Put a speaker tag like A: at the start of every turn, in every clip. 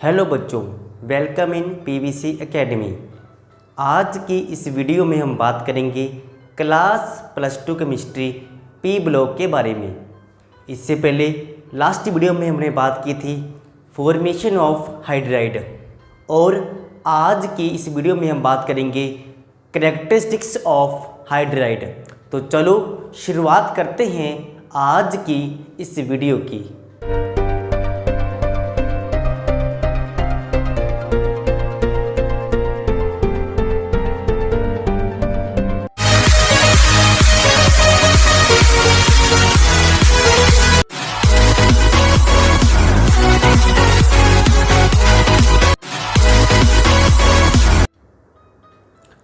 A: Hello बच्चों, welcome in PVC academy. आज की इस वीडियो में हम बात करेंगे क्लास +2 केमिस्ट्री पी ब्लॉक के बारे में। इससे पहले लास्ट वीडियो में हमने बात की थी फॉर्मेशन ऑफ हाइड्राइड, और आज की इस वीडियो में हम बात करेंगे कैरेक्टरिस्टिक्स ऑफ हाइड्राइड। तो चलो शुरुआत करते हैं आज की इस वीडियो की।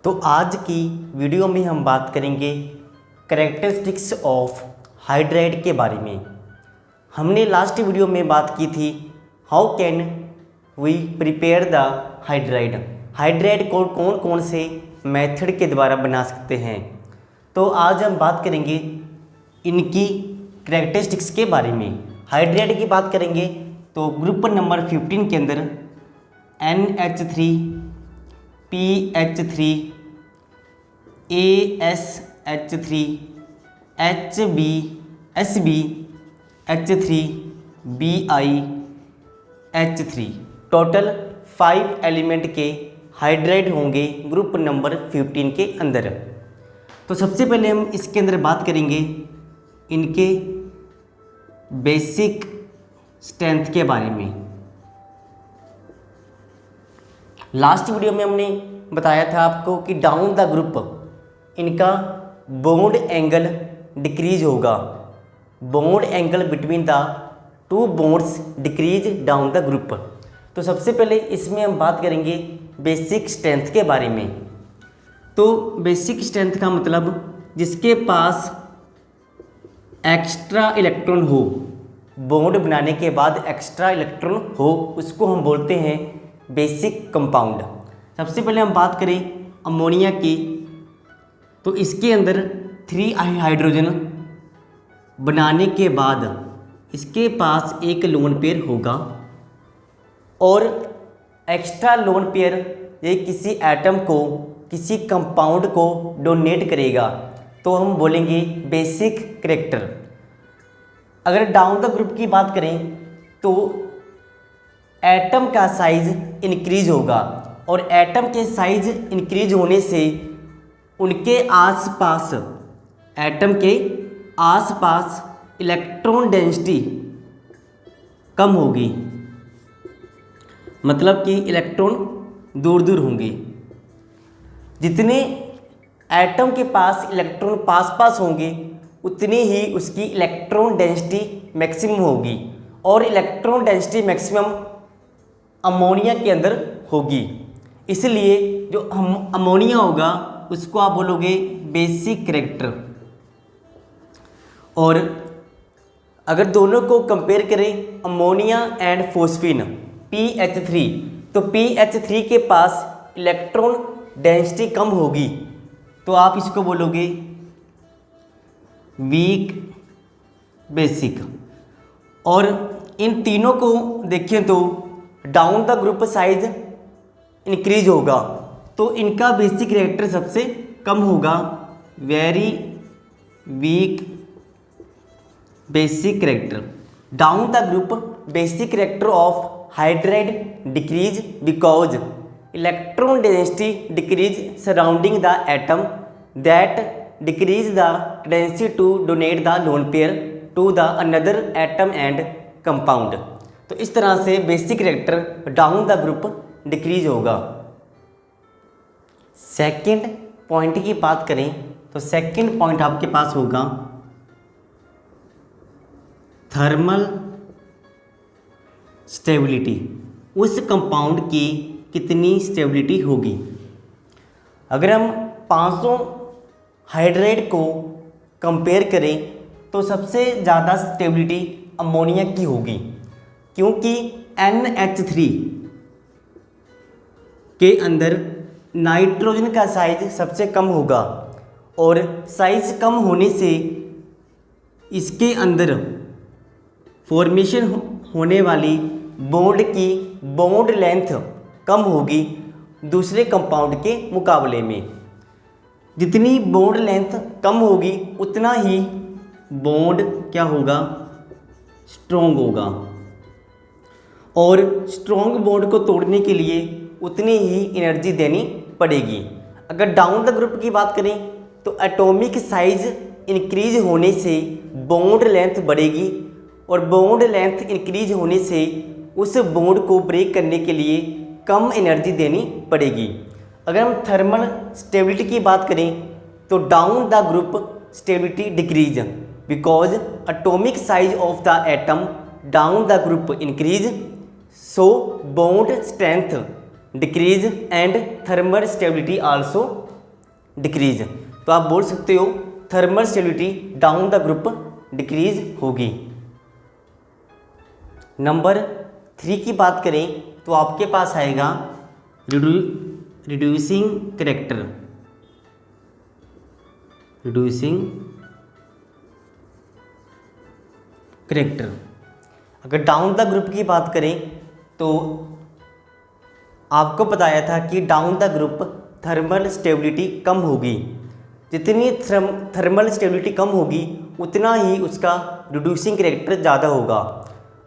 A: तो आज की वीडियो में हम बात करेंगे कैरेक्टरिस्टिक्स ऑफ हाइड्राइड के बारे में। हमने लास्ट वीडियो में बात की थी how can we prepare the hydride. Hydride को कौन कौन से मेथड के द्वारा बना सकते हैं। तो आज हम बात करेंगे इनकी कैरेक्टरिस्टिक्स के बारे में। हाइड्राइड की बात करेंगे तो ग्रुप नंबर 15 के अंदर NH3 PH3 ASH3 HB SB H3 BiH3 total 5 element के हाइड्राइड होंगे ग्रुप नंबर 15 के अंदर। तो सबसे पहले हम इसके अंदर बात करेंगे इनके बेसिक स्ट्रेंथ के बारे में। लास्ट वीडियो में हमने बताया था आपको कि डाउन द ग्रुप इनका बॉन्ड एंगल डिक्रीज होगा। Bond angle between the two bonds decrease down the group. तो सबसे पहले इसमें हम बात करेंगे बेसिक स्ट्रेंथ के बारे में। तो बेसिक स्ट्रेंथ का मतलब जिसके पास एक्स्ट्रा इलेक्ट्रॉन हो, बॉन्ड बनाने के बाद एक्स्ट्रा इलेक्ट्रॉन हो, उसको हम बोलते हैं बेसिक कंपाउंड। सबसे पहले हम बात करें अमोनिया की, तो इसके अंदर 3 हाइड्रोजन बनाने के बाद इसके पास एक लोन पेयर होगा, और एक्स्ट्रा लोन पेयर ये किसी एटम को, किसी कंपाउंड को डोनेट करेगा, तो हम बोलेंगे बेसिक कैरेक्टर। अगर डाउन द ग्रुप की बात करें तो एटम का साइज इंक्रीज होगा, और एटम के साइज इंक्रीज होने से उनके आसपास, एटम के आसपास इलेक्ट्रॉन डेंसिटी कम होगी, मतलब कि इलेक्ट्रॉन दूर दूर होंगे। जितने एटम के पास इलेक्ट्रॉन पास पास होंगे उतनी ही उसकी इलेक्ट्रॉन डेंसिटी मैक्सिमम होगी, और इलेक्ट्रॉन डेंसिटी मैक्सिमम अमोनिया के अंदर होगी। इसलिए जो अमोनिया होगा उसको आप बोलोगे बेसिक कैरेक्टर। और अगर दोनों को कंपेयर करें अमोनिया एंड फॉस्फीन PH3, तो PH3 के पास इलेक्ट्रॉन डेंसिटी कम होगी, तो आप इसको बोलोगे वीक बेसिक। और इन तीनों को देखें तो down the group size increase होगा, तो इनका बेसिक कैरेक्टर सबसे कम होगा, very weak basic character. Down the group basic character of hydride decrease because electron density decrease surrounding the atom that decrease the density to donate the lone pair to the another atom and compound. तो इस तरह से basic character down the group decrease होगा। Second point की बात करें तो second point आपके पास होगा थर्मल स्टेबिलिटी। उस कंपाउंड की कितनी स्टेबिलिटी होगी। अगर हम 500 हाइड्राइड को कंपेयर करें तो सबसे ज़्यादा स्टेबिलिटी अमोनिया की होगी, क्योंकि NH3 के अंदर नाइट्रोजन का साइज सबसे कम होगा, और साइज कम होने से इसके अंदर फॉर्मेशन होने वाली बॉन्ड की बॉन्ड लेंथ कम होगी दूसरे कंपाउंड के मुकाबले में। जितनी बॉन्ड लेंथ कम होगी उतना ही बॉन्ड क्या होगा, स्ट्रॉन्ग होगा, और स्ट्रॉन्ग बॉन्ड को तोड़ने के लिए उतनी ही एनर्जी देनी पड़ेगी। अगर डाउन द ग्रुप की बात करें तो एटॉमिक साइज इंक्रीज होने से बॉन्ड लेंथ बढ़ेगी, और बॉन्ड लेंथ इंक्रीज होने से उस बॉन्ड को ब्रेक करने के लिए कम एनर्जी देनी पड़ेगी। अगर हम थर्मल स्टेबिलिटी की बात करें तो down the group stability decrease because atomic size of the atom down the group increase, so bond strength decrease and thermal stability also decrease. तो आप बोल सकते हो thermal stability down the group decrease होगी। नंबर 3 की बात करें तो आपके पास आएगा रिड्यूसिंग करैक्टर। रिड्यूसिंग करैक्टर, अगर डाउन द ग्रुप की बात करें तो आपको बताया था कि down the group thermal stability कम होगी। जितनी थर्मल स्टेबिलिटी कम होगी उतना ही उसका रिड्यूसिंग करैक्टर ज़्यादा होगा।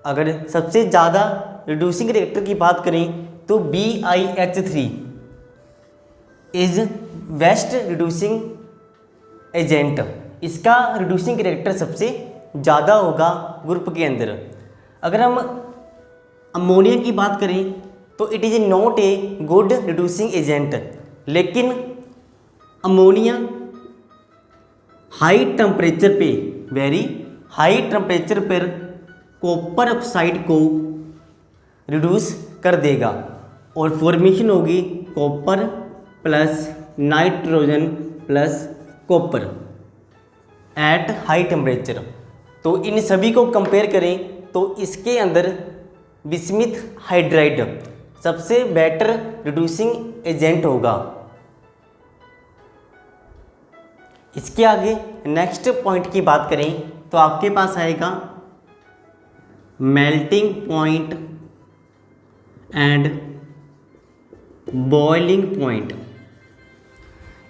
A: अगर सबसे ज़्यादा रिड्यूसिंग करैक्टर की बात करें तो BiH3 is best reducing agent. इसका रिड्यूसिंग करैक्टर सबसे ज़्यादा होगा ग्रुप के अंदर। अगर हम अमोनिया की बात करें तो it is not a good reducing agent, लेकिन अमोनिया हाई टेम्परेचर पे, वेरी हाई टेम्परेचर पर कॉपर ऑक्साइड को रिड्यूस कर देगा और फॉर्मेशन होगी copper plus nitrogen plus copper at high temperature. तो इन सभी को कंपेयर करें तो इसके अंदर बिस्मिथ हाइड्राइड सबसे बेटर रिड्यूसिंग एजेंट होगा। इसके आगे नेक्स्ट पॉइंट की बात करें तो आपके पास आएगा melting point and boiling point.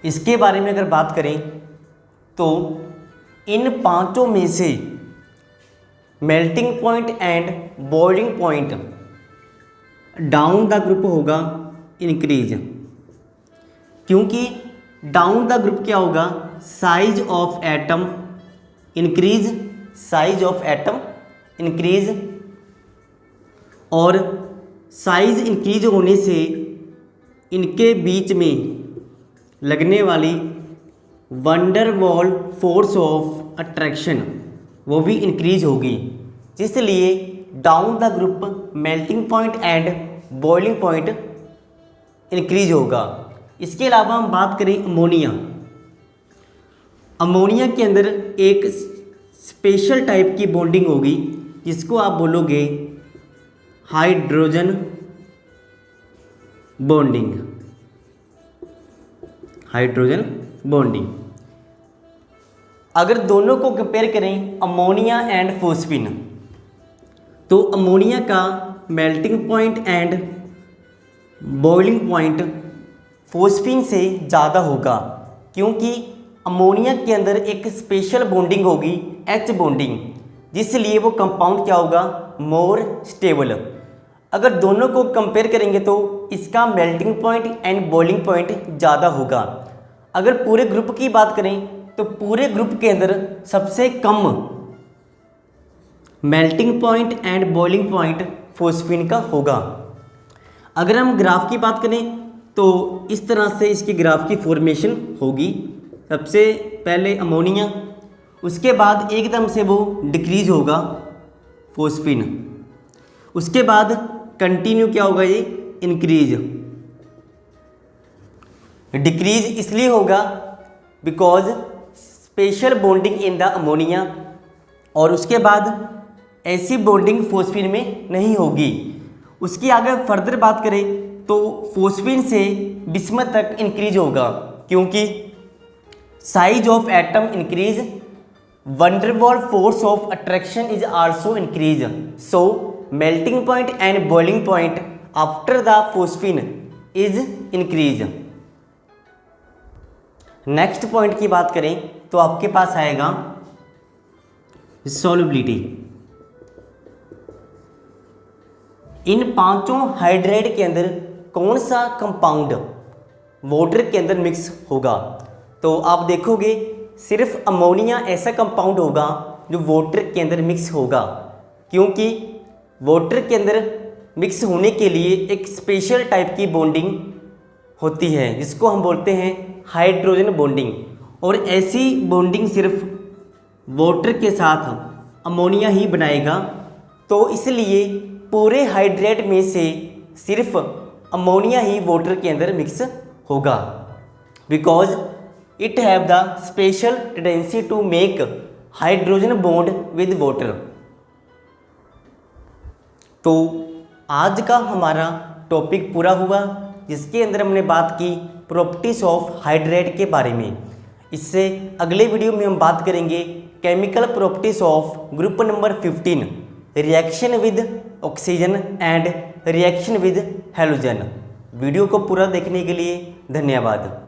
A: इसके बारे में अगर बात करें तो इन पांचों में से melting point and boiling point down the group होगा इंक्रीज, क्योंकि डाउन द ग्रुप क्या होगा, size of atom increase, size of atom increase, और साइज इंक्रीज होने से इनके बीच में लगने वाली वंडरवॉल फोर्स ऑफ अट्रैक्शन वो भी इंक्रीज होगी, जिसलिए down the group melting point and boiling point increase होगा। इसके अलावा हम बात करें अमोनिया। अमोनिया के अंदर एक स्पेशल टाइप की बॉन्डिंग होगी जिसको आप बोलोगे हाइड्रोजन बॉन्डिंग। हाइड्रोजन बॉन्डिंग अगर दोनों को कंपेयर करें अमोनिया एंड फोस्फिन तो अमोनिया का melting point and boiling point phosphine से ज़्यादा होगा, क्योंकि अमोनिया के अंदर एक स्पेशल बॉन्डिंग होगी H बॉन्डिंग, जिसलिए वो कंपाउंड क्या होगा, मोर स्टेबल। अगर दोनों को कंपेयर करेंगे तो इसका melting point and boiling point ज़्यादा होगा। अगर पूरे ग्रुप की बात करें तो पूरे ग्रुप के अंदर सबसे कम melting point and boiling point phosphine का होगा। अगर हम ग्राफ की बात करें तो इस तरह से इसकी ग्राफ की फॉर्मेशन होगी। सबसे पहले अमोनिया, उसके बाद एकदम से वो डिक्रीज होगा फोस्फिन, उसके बाद कंटिन्यू क्या होगा, ये इंक्रीज। डिक्रीज इसलिए होगा because special bonding in the ammonia, और उसके बाद ऐसी बॉन्डिंग फोस्फिन में नहीं होगी। उसकी आगे फर्दर बात करें तो फोस्फिन से बिस्मथ तक इंक्रीज होगा, क्योंकि size of atom increase, van der Waals force of attraction is also increase, so melting point and boiling point after the phosphine is increase. Next point की बात करें तो आपके पास आएगा सॉल्युबिलिटी। इन पांचों हाइड्रेट के अंदर कौन सा कंपाउंड वाटर के अंदर मिक्स होगा? तो आप देखोगे सिर्फ अमोनिया ऐसा कंपाउंड होगा जो वाटर के अंदर मिक्स होगा, क्योंकि वाटर के अंदर मिक्स होने के लिए एक स्पेशल टाइप की बॉन्डिंग होती है जिसको हम बोलते हैं हाइड्रोजन बॉन्डिंग, और ऐसी बॉन्डिंग सिर्फ वाटर के साथ अमोनिया ही बनाएगा। तो इसलिए पूरे हाइड्रेट में से सिर्फ अमोनिया ही वाटर के अंदर मिक्स होगा, because it have the special tendency to make hydrogen bond with water. तो आज का हमारा टॉपिक पूरा हुआ, जिसके अंदर हमने बात की प्रॉपर्टीज ऑफ हाइड्रेट के बारे में। इससे अगले वीडियो में हम बात करेंगे chemical properties of group number 15, reaction with oxygen and reaction with halogen. Video को पूरा देखने के लिए धन्यवाद।